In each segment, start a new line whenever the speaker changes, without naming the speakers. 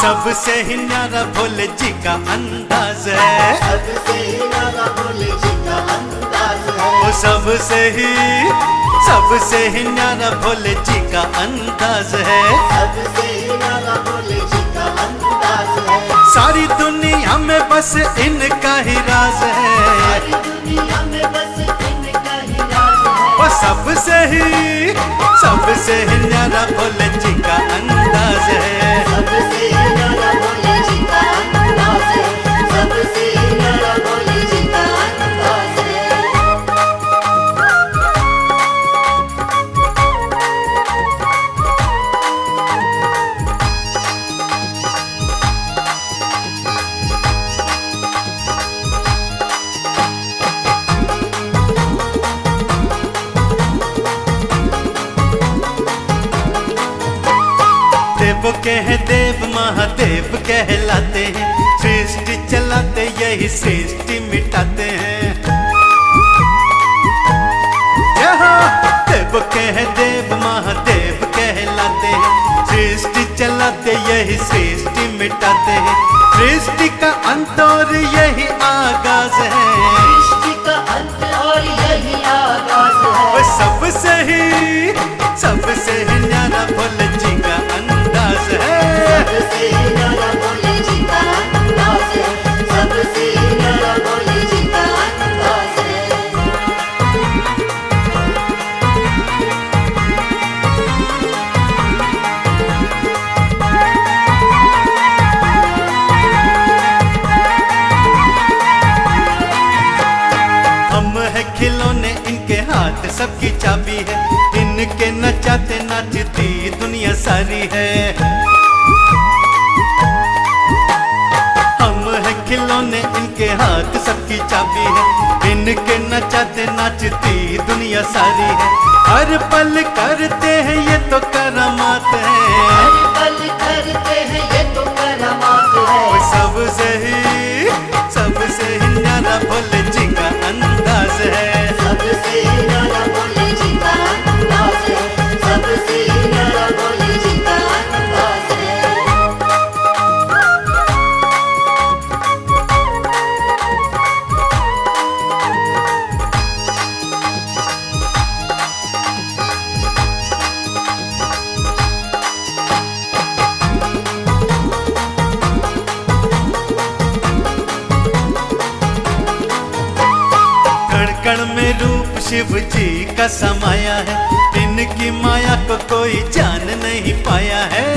सबसे ही न्यारा भोले जी का अंदाज है,
सबसे ही न्यारा भोले जी का अंदाज है,
वो सबसे ही न्यारा भोले जी का अंदाज है,
सबसे ही न्यारा भोले जी का अंदाज है।
सारी दुनिया में बस इनका ही राज है,
सारी दुनिया में बस इनका ही राज है।
वो सबसे ही न्यारा भोले जी का अंदाज है,
सबसे ही न्यारा भोले जी का अंदाज है, सबसे ही न्यारा भोले जी का अंदाज है।
देव कह देव महादेव कहलाते हैं, सृष्टि चलाते यही सृष्टि मिटाते हैं। देव कह देव महादेव कहलाते हैं, सृष्टि चलाते यही सृष्टि मिटाते हैं। सृष्टि का अंत और यही आगाज है,
सृष्टि का अंत और यही आगाज है।
वो सबसे ही न्यारा भोले जी का अंदाज है,
सबसे ही न्यारा भोले जी का अंदाज है, सबसे ही न्यारा भोले जी का अंदाज है।
चाबी है, इनके नचाते नाचती दुनिया सारी है। हम है खिलौने, इनके हाथ सबकी चाबी है, इनके नचाते नाचती दुनिया सारी है। हर पल करते हैं ये तो करामात है,
हर पल करते हैं ये तो करामात है।
सबसे ही न्यारा भोले जी का अंदाज है।
सबसे न्यारा भोले जी का अंदाज है, सबसे न्यारा भोले जी का अंदाज है।
कण में रूप शिव जी का समाया है, इनकी माया को कोई जान नहीं पाया है।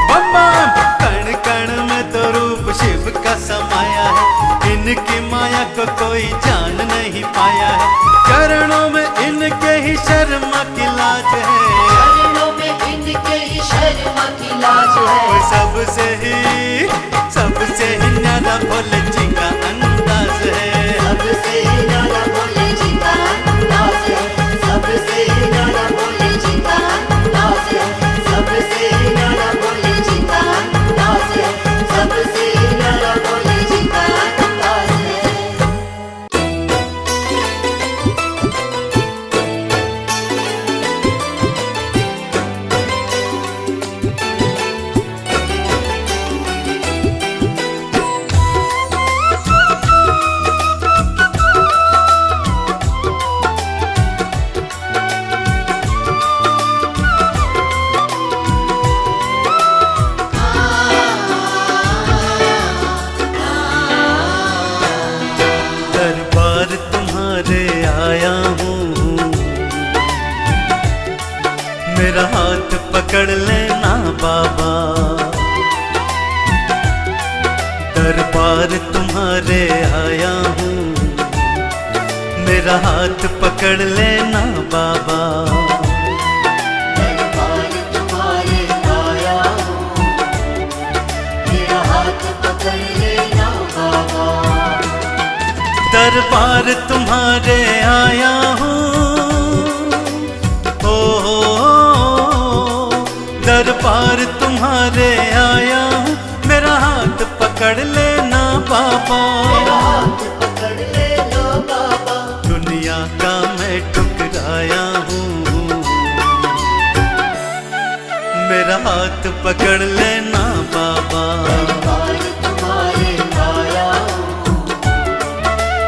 बम बम! कण कण में तो रूप शिव का समाया है, इनकी माया को कोई जान नहीं पाया है। चरणों में इनके ही शर्मा की लाज है,
चरणों में इनके ही शर्मा की लाज है।
सबसे ही न्यारा भोले जी का अंदाज है।
सबसे न्यारा भोले जी का अंदाज है, सबसे न्यारा भोले जी का अंदाज है, सबसे न्यारा भोले जी का अंदाज है, सबसे न्यारा भोले जी का अंदाज है।
दरबार तुम्हारे आया हूँ, मेरा हाथ पकड़ लेना बाबा। दरबार तुम्हारे आया हूँ, मेरा हाथ पकड़ लेना बाबा।
दरबार तुम्हारे आया हूँ, मेरा हाथ पकड़ लेना बाबा।
दरबार तुम्हारे आया हूँ, दरबार तुम्हारे आया हूँ, मेरा हाथ पकड़ लेना बाबा।
मेरा हाथ पकड़ लेना बाबा।
दुनिया का मैं ठुकराया हूँ, मेरा हाथ पकड़ लेना बाबा।
दरबार तुम्हारे आया हूँ,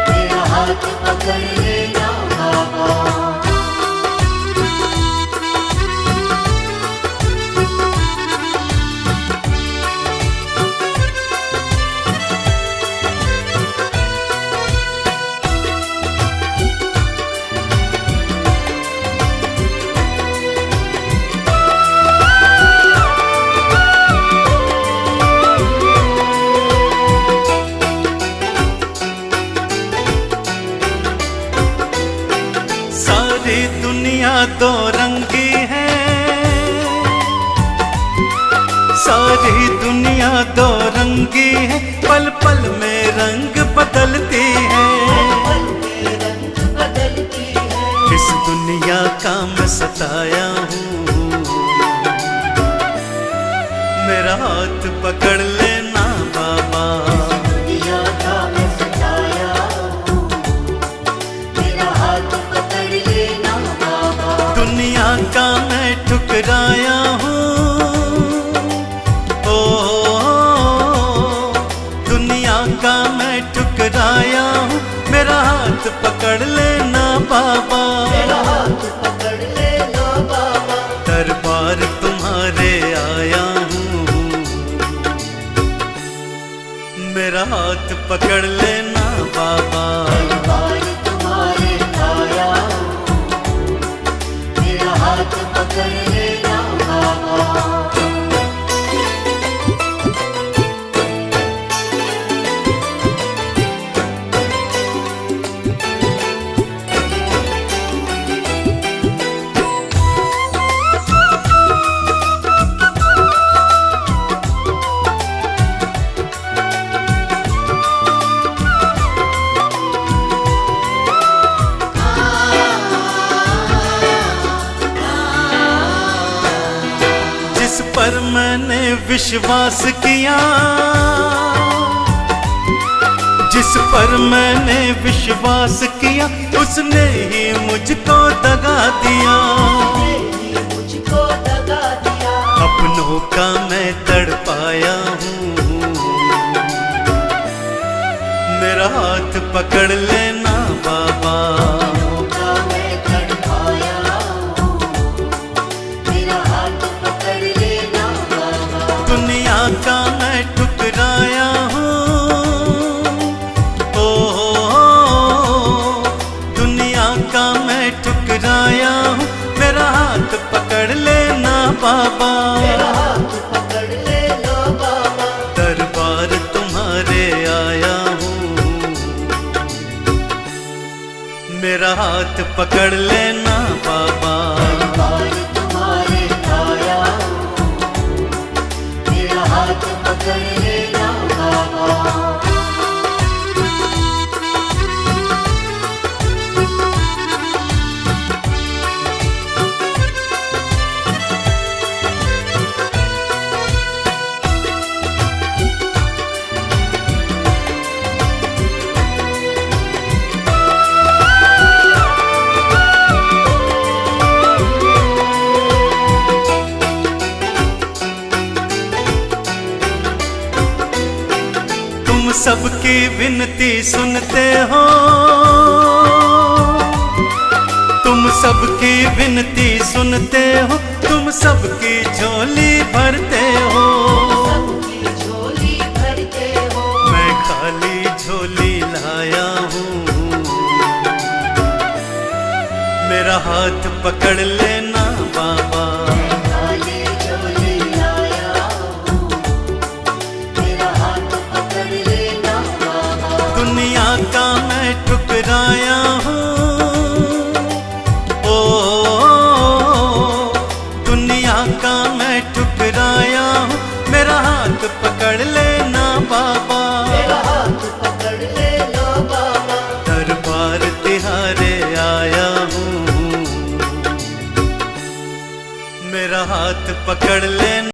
मेरा हाथ पकड़ लेना बाबा।
सारी दुनिया दो रंगी है, सारी दुनिया दो रंगी है, पल पल में रंग बदलती है।
पल में रंग बदलती है।
इस दुनिया का मैं सताया हूँ, मेरा हाथ पकड़ लेना बाबा।
दुनिया का मैं सताया हूँ, मेरा हाथ पकड़ लेना बाबा।
दुनिया का मैं ठुकराया हूँ, ओ दुनिया का मैं ठुकराया हूँ, मेरा हाथ पकड़ लेना बाबा।
मेरा हाथ पकड़ लेना बाबा।
दरबार तुम्हारे आया हूँ, मेरा हाथ पकड़ लेना बाबा।
दरबार तुम्हारे आया हूँ, मेरा हाथ पकड़ लेना बाबा।
विश्वास किया, जिस पर मैंने विश्वास किया उसने ही मुझको दगा दिया।
मुझको दगा दिया।
अपनों का मैं तड़पाया हूँ, मेरा हाथ पकड़ लेना बाबा।
का मैं तड़पाया हूँ, मेरा हाथ पकड़ लेना बाबा।
दुनिया का मैं ठुकराया हूँ, ओ दुनिया का मैं ठुकराया हूँ, मेरा हाथ पकड़ लेना बाबा।
मेरा हाथ पकड़ लेना बाबा।
दरबार तुम्हारे आया हूँ, मेरा हाथ पकड़ लेना बाबा।
दरबार तुम्हारे आया हूँ, मेरा हाथ पकड़ लेना बाबा।
तुम सबकी विनती सुनते हो, तुम सबकी विनती सुनते हो, तुम सबकी झोली भरते हो।
सबकी झोली भरते हो।
मैं खाली झोली लाया हूँ, मेरा हाथ पकड़ लेना बाबा।
खाली झोली लाया हूँ, मेरा हाथ पकड़ लेना बाबा।
दुनिया का मैं ठुकराया हूँ, ओ दुनिया का मैं ठुकराया हूँ, मेरा हाथ पकड़ लेना बाबा।
मेरा हाथ पकड़ लेना बाबा।
दरबार तिहारे आया हूँ, मेरा हाथ पकड़ ले